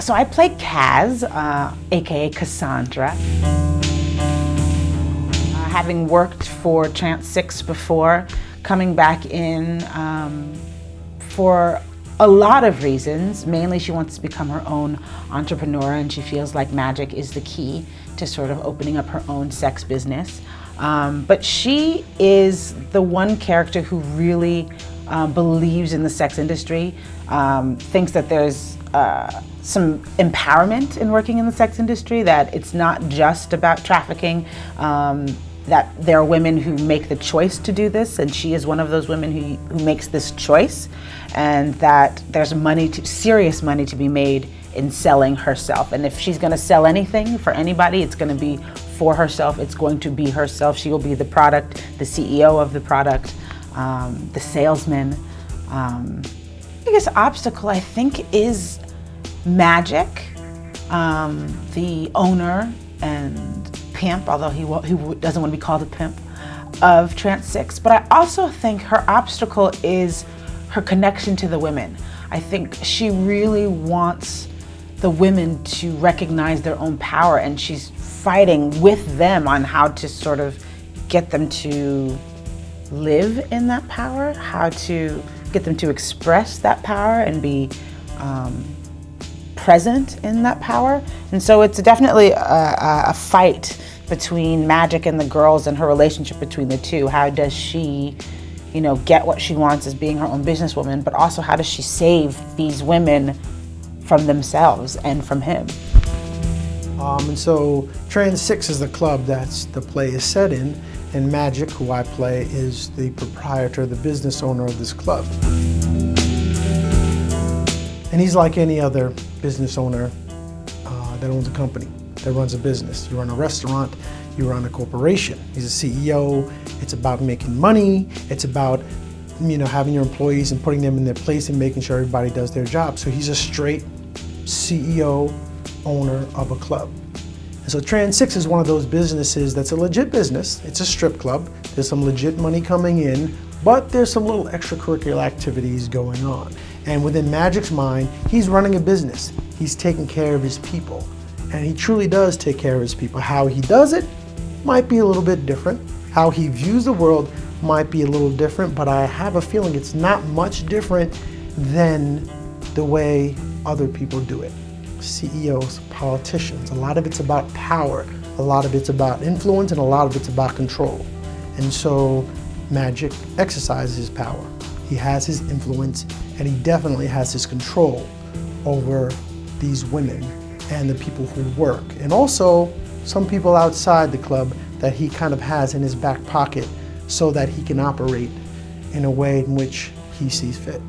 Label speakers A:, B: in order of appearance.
A: So I play CAZ, aka Cassandra. Having worked for Trans 6 before, coming back in for a lot of reasons. Mainly she wants to become her own entrepreneur, and she feels like magic is the key to sort of opening up her own sex business. But she is the one character who really believes in the sex industry, thinks that there's some empowerment in working in the sex industry, that it's not just about trafficking, that there are women who make the choice to do this, and she is one of those women who makes this choice, and that there's serious money to be made in selling herself. And if she's going to sell anything for anybody, it's going to be for herself. It's going to be herself. She will be the product, the CEO of the product, the salesman. Biggest obstacle, I think, is Magic, the owner and pimp, although he doesn't want to be called a pimp, of Trans 6. But I also think her obstacle is her connection to the women. I think she really wants the women to recognize their own power, and she's fighting with them on how to sort of get them to live in that power, how to get them to express that power and be present in that power. And so it's definitely a fight between Magic and the girls and her relationship between the two. How does she, get what she wants as being her own businesswoman, but also how does she save these women from themselves and from him?
B: And so Trans 6 is the club that's the play is set in, and Magic, who I play, is the proprietor, the business owner of this club. And he's like any other business owner that owns a company, that runs a business. You run a restaurant, you run a corporation. He's a CEO. It's about making money. It's about having your employees and putting them in their place and making sure everybody does their job. So he's a straight CEO, owner of a club. And so Trans 6 is one of those businesses that's a legit business. It's a strip club. There's some legit money coming in, but there's some little extracurricular activities going on. And within Magic's mind, he's running a business. He's taking care of his people. And he truly does take care of his people. How he does it might be a little bit different. How he views the world might be a little different, but I have a feeling it's not much different than the way other people do it. CEOs, politicians, a lot of it's about power, a lot of it's about influence, and a lot of it's about control. And so Magic exercises his power. He has his influence, and he definitely has his control over these women and the people who work, and also some people outside the club that he kind of has in his back pocket so that he can operate in a way in which he sees fit.